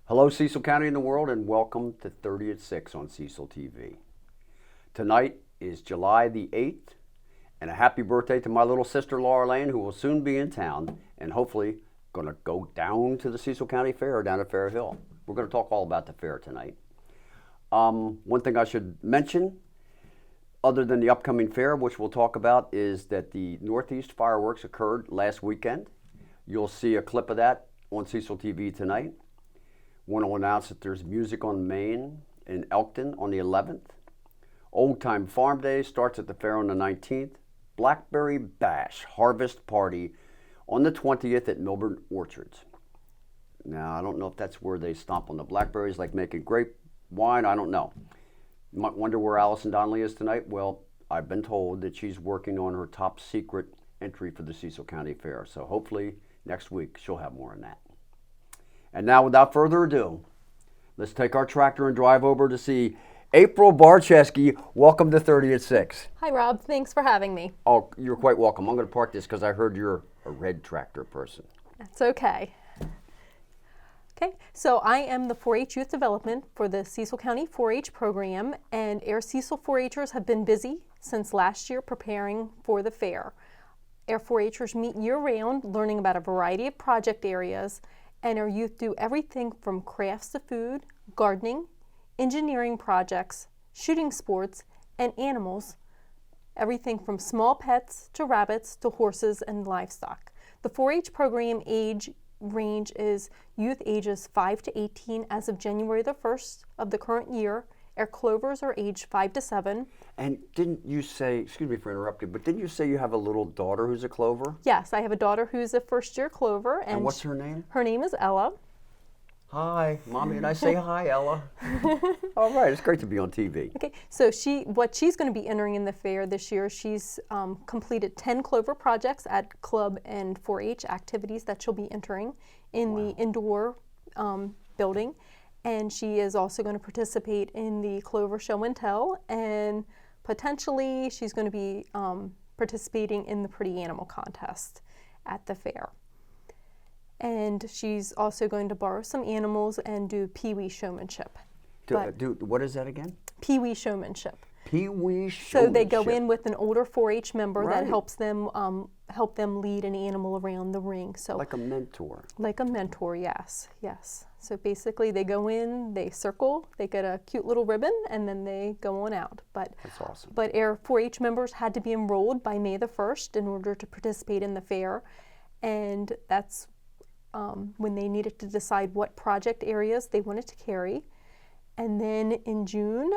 Hello, Cecil County and the world, and welcome to 30 at 6 on Cecil TV. Tonight is July the 8th, and a happy birthday to my little sister, Laura Lane, who will soon be in town and hopefully going to go down to the Cecil County Fair down at Fair Hill. We're going to talk all about the fair tonight. One thing I should mention, other than the upcoming fair, which we'll talk about, is that the Northeast fireworks occurred last weekend. You'll see a clip of that on Cecil TV tonight. Want to announce that there's Music on Main in Elkton on the 11th. Old Time Farm Day starts at the fair on the 19th. Blackberry Bash Harvest Party on the 20th at Milburn Orchards. Now, I don't know if that's where they stomp on the blackberries, like making grape wine. I don't know. You might wonder where Allison Donnelly is tonight. Well, I've been told that she's working on her top secret entry for the Cecil County Fair. So hopefully next week she'll have more on that. And now, without further ado, let's take our tractor and drive over to see April Barczewski. Welcome to 30 at 6. Hi, Rob. Thanks for having me. Oh, you're quite welcome. I'm going to park this because I heard you're a red tractor person. That's okay. Okay, so I am the 4-H Youth Development for the Cecil County 4-H program, and our Cecil 4-Hers have been busy since last year preparing for the fair. Our 4-Hers meet year-round, learning about a variety of project areas, and our youth do everything from crafts to food, gardening, engineering projects, shooting sports, and animals, everything from small pets to rabbits to horses and livestock. The 4-H program age range is youth ages 5 to 18 as of January the 1st of the current year. Our clovers are age 5 to 7. And didn't you say, excuse me for interrupting, but didn't you say you have a little daughter who's a clover? Yes, I have a daughter who's a first-year clover. And what's her name? Her name is Ella. Hi, Mommy, and I say hi, Ella. All right, it's great to be on TV. Okay, so what she's going to be entering in the fair this year, she's completed 10 clover projects at club and 4-H activities that she'll be entering in the indoor building. And she is also going to participate in the Clover Show and Tell, and potentially she's going to be participating in the Pretty Animal Contest at the fair. And she's also going to borrow some animals and do Peewee Showmanship. What is that again? Peewee Showmanship. Peewee Showmanship. So they go in with an older 4-H member that Right. helps them lead an animal around the ring. So Like a mentor. like a mentor, yes, yes. So basically they go in, they circle, they get a cute little ribbon, and then they go on out. But That's awesome. But our 4-H members had to be enrolled by May the 1st in order to participate in the fair, and that's when they needed to decide what project areas they wanted to carry. And then in June,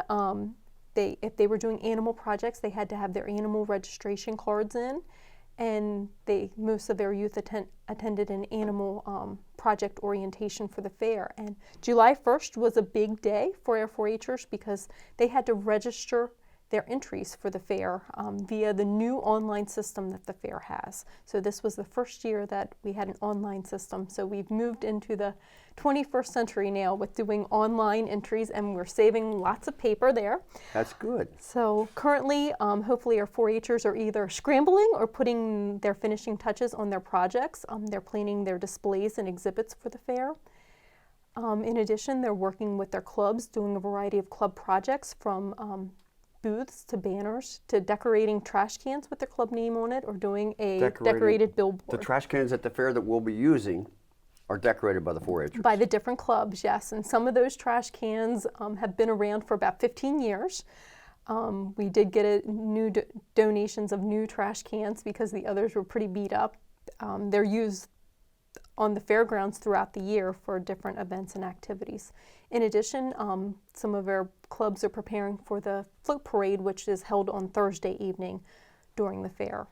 if they were doing animal projects, they had to have their animal registration cards in, and most of their youth attended an animal project orientation for the fair. And July 1st was a big day for our 4-Hers because they had to register their entries for the fair via the new online system that the fair has. So this was the first year that we had an online system. So we've moved into the 21st century now with doing online entries, and we're saving lots of paper there. That's good. So currently, hopefully our 4-Hers are either scrambling or putting their finishing touches on their projects. They're planning their displays and exhibits for the fair. In addition, they're working with their clubs, doing a variety of club projects from booths to banners to decorating trash cans with their club name on it, or doing a decorated billboard. The trash cans at the fair that we'll be using are decorated by the 4-Hers. By the different clubs, yes. And some of those trash cans have been around for about 15 years. We did get new donations of new trash cans because the others were pretty beat up. They're used on the fairgrounds throughout the year for different events and activities. In addition, some of our clubs are preparing for the float parade, which is held on Thursday evening during the fair.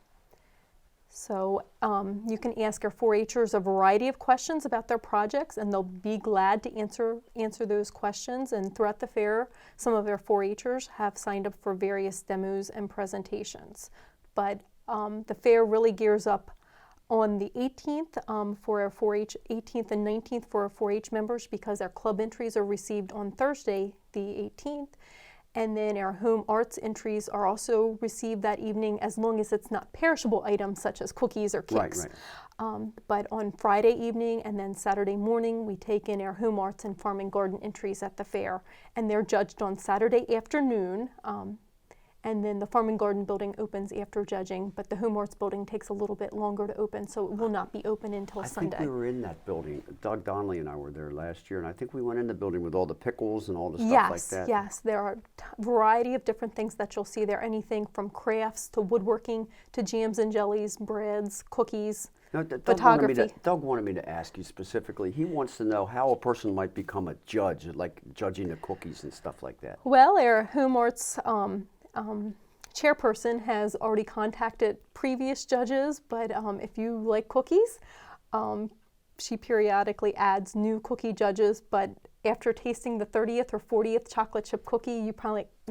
So you can ask our 4-Hers a variety of questions about their projects, and they'll be glad to answer those questions. And throughout the fair, some of our 4-Hers have signed up for various demos and presentations. But the fair really gears up on the 18th for our 4-H, 18th and 19th for our 4-H members, because our club entries are received on Thursday, the 18th. And then our home arts entries are also received that evening, as long as it's not perishable items such as cookies or cakes. But on Friday evening and then Saturday morning, we take in our home arts and farm and garden entries at the fair, and they're judged on Saturday afternoon. And then the farm and garden building opens after judging, but the home arts building takes a little bit longer to open, so it will not be open until Sunday. I think we were in that building. Doug Donnelly and I were there last year, and I think we went in the building with all the pickles and all the stuff like that. Yes, there are a variety of different things that you'll see there, anything from crafts to woodworking to jams and jellies, breads, cookies, photography. Doug wanted me to ask you specifically. He wants to know how a person might become a judge, like judging the cookies and stuff like that. Well, our home arts chairperson has already contacted previous judges, but if you like cookies, she periodically adds new cookie judges, but after tasting the 30th or 40th chocolate chip cookie,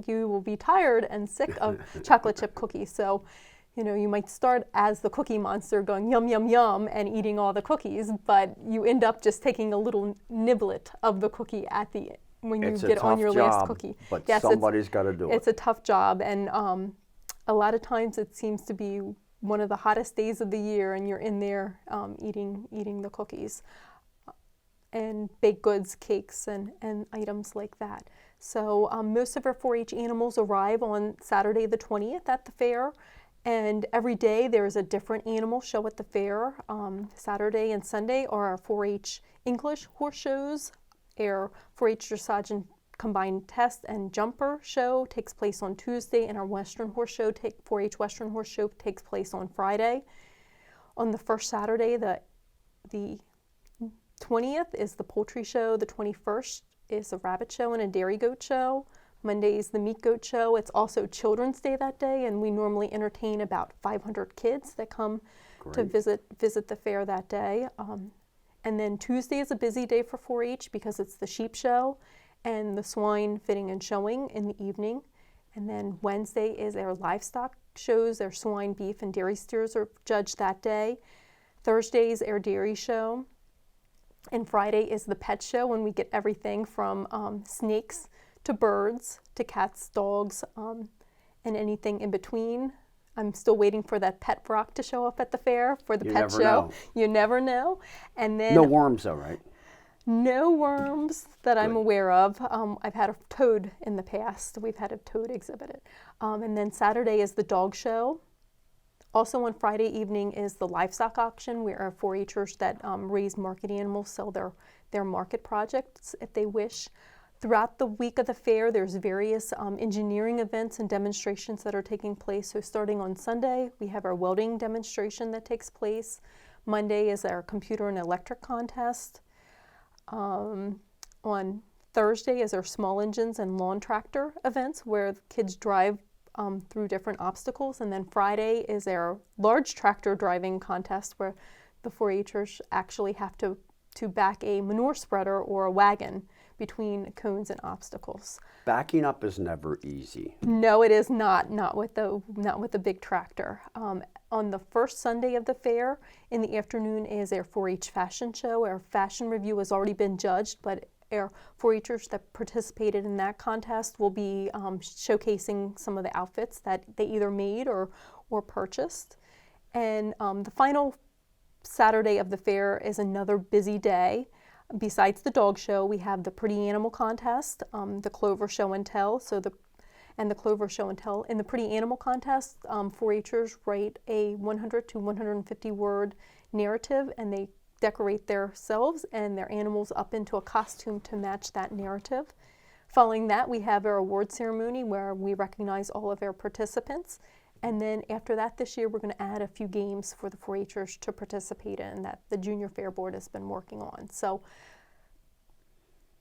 you will be tired and sick of chocolate chip cookies. So, you might start as the cookie monster going yum, yum, yum and eating all the cookies, but you end up just taking a little niblet of the cookie at the end. When you get on your last cookie. But yes, somebody's got to do it. It's a tough job, and a lot of times it seems to be one of the hottest days of the year, and you're in there eating the cookies and baked goods, cakes, and items like that. So most of our 4-H animals arrive on Saturday the 20th at the fair, and every day there's a different animal show at the fair. Saturday and Sunday are our 4-H English horse shows. Our 4-H dressage and combined test and jumper show takes place on Tuesday, and our Western horse show, 4-H Western horse show, takes place on Friday. On the first Saturday, the 20th is the poultry show. The 21st is a rabbit show and a dairy goat show. Monday is the meat goat show. It's also Children's Day that day, and we normally entertain about 500 kids that come to visit the fair that day. And then Tuesday is a busy day for 4-H because it's the sheep show and the swine fitting and showing in the evening. And then Wednesday is our livestock shows. Our swine, beef, and dairy steers are judged that day. Thursday is our dairy show. And Friday is the pet show, when we get everything from snakes to birds to cats, dogs, and anything in between. I'm still waiting for that pet rock to show up at the fair for the pet show. Know. You never know. And then no worms, though, right? No worms that I'm aware of. I've had a toad in the past. We've had a toad exhibited. And then Saturday is the dog show. Also on Friday evening is the livestock auction, where our 4-Hers that raise market animals sell their market projects if they wish. Throughout the week of the fair, there's various engineering events and demonstrations that are taking place. So starting on Sunday, we have our welding demonstration that takes place. Monday is our computer and electric contest. On Thursday is our small engines and lawn tractor events, where the kids drive through different obstacles. And then Friday is our large tractor driving contest, where the 4-Hers actually have to back a manure spreader or a wagon between cones and obstacles. Backing up is never easy. No, it is not. Not with the big tractor. On the first Sunday of the fair, in the afternoon, is our 4-H fashion show. Our fashion review has already been judged, but our 4-Hers that participated in that contest will be showcasing some of the outfits that they either made or purchased. And the final Saturday of the fair is another busy day. Besides the dog show, we have the pretty animal contest, the Clover Show and Tell. And the Clover Show and Tell. In the pretty animal contest, 4-Hers write a 100 to 150 word narrative, and they decorate themselves and their animals up into a costume to match that narrative. Following that, we have our award ceremony, where we recognize all of our participants. And then after that, this year, we're going to add a few games for the 4-Hers to participate in that the Junior Fair Board has been working on. So,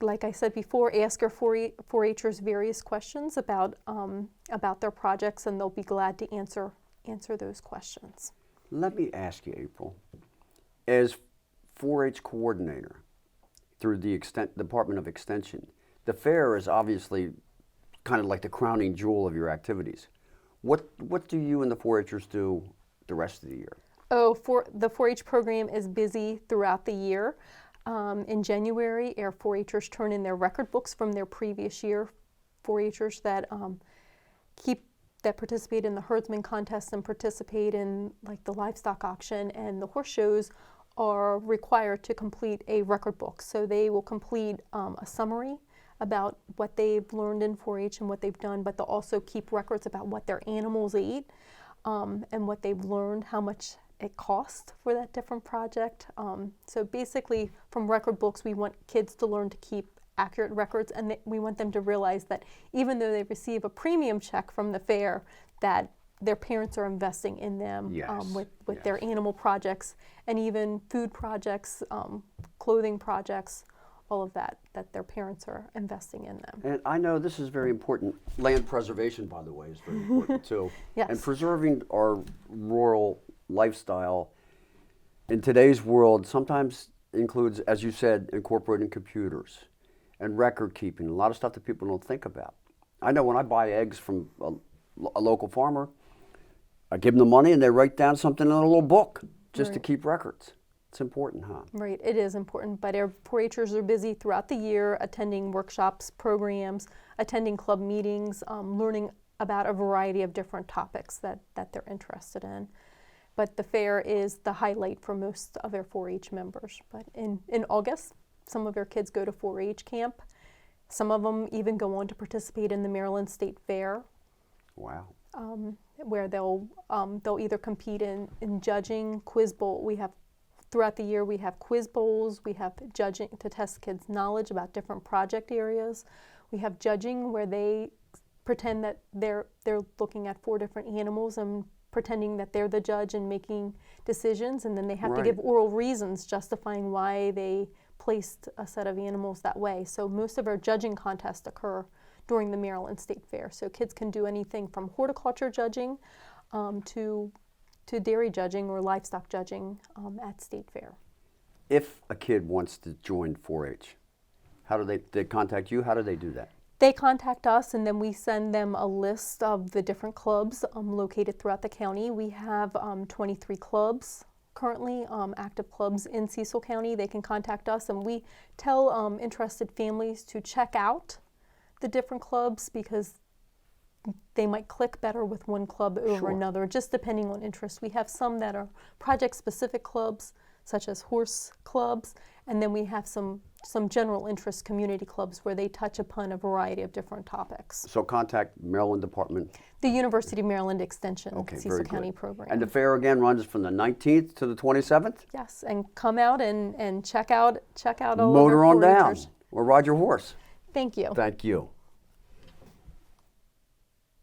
like I said before, ask our 4-Hers various questions about their projects, and they'll be glad to answer those questions. Let me ask you, April, as 4-H coordinator through the Department of Extension, the fair is obviously kind of like the crowning jewel of your activities. What do you and the 4-Hers do the rest of the year? The 4-H program is busy throughout the year. In January, our 4-Hers turn in their record books from their previous year. 4-Hers that keep that participate in the herdsman contest and participate in like the livestock auction and the horse shows are required to complete a record book. So they will complete a summary about what they've learned in 4-H and what they've done, but they'll also keep records about what their animals ate and what they've learned, how much it cost for that different project. So basically, from record books, we want kids to learn to keep accurate records, and we want them to realize that even though they receive a premium check from the fair, that their parents are investing in them with their animal projects and even food projects, clothing projects, all of that their parents are investing in them. And I know this is very important. Land preservation, by the way, is very important too. Yes. And preserving our rural lifestyle in today's world sometimes includes, as you said, incorporating computers and record keeping, a lot of stuff that people don't think about. I know when I buy eggs from a local farmer, I give them the money and they write down something in a little book just to keep records. It's important, huh? Right, it is important, but our 4-Hers are busy throughout the year attending workshops, programs, attending club meetings, learning about a variety of different topics that they're interested in. But the fair is the highlight for most of our 4-H members. But in August, some of our kids go to 4-H camp. Some of them even go on to participate in the Maryland State Fair. Wow. Where they'll either compete in judging, quiz bowl. Throughout the year, we have quiz bowls. We have judging to test kids' knowledge about different project areas. We have judging where they pretend that they're looking at 4 different animals and pretending that they're the judge and making decisions, and then they have to give oral reasons justifying why they placed a set of animals that way. So most of our judging contests occur during the Maryland State Fair. So kids can do anything from horticulture judging to dairy judging or livestock judging at State Fair. If a kid wants to join 4-H, how do they contact you? How do they do that? They contact us, and then we send them a list of the different clubs located throughout the county. We have 23 clubs currently, active clubs in Cecil County. They can contact us, and we tell interested families to check out the different clubs because they might click better with one club over another, just depending on interest. We have some that are project-specific clubs, such as horse clubs, and then we have some general interest community clubs where they touch upon a variety of different topics. So contact Maryland Department. The University of Maryland Extension Cecil Cecil County program. And the fair again runs from the 19th to the 27th? Yes, and come out and check out all Motor of our on down 4-Hers. or ride your horse. Thank you. Thank you.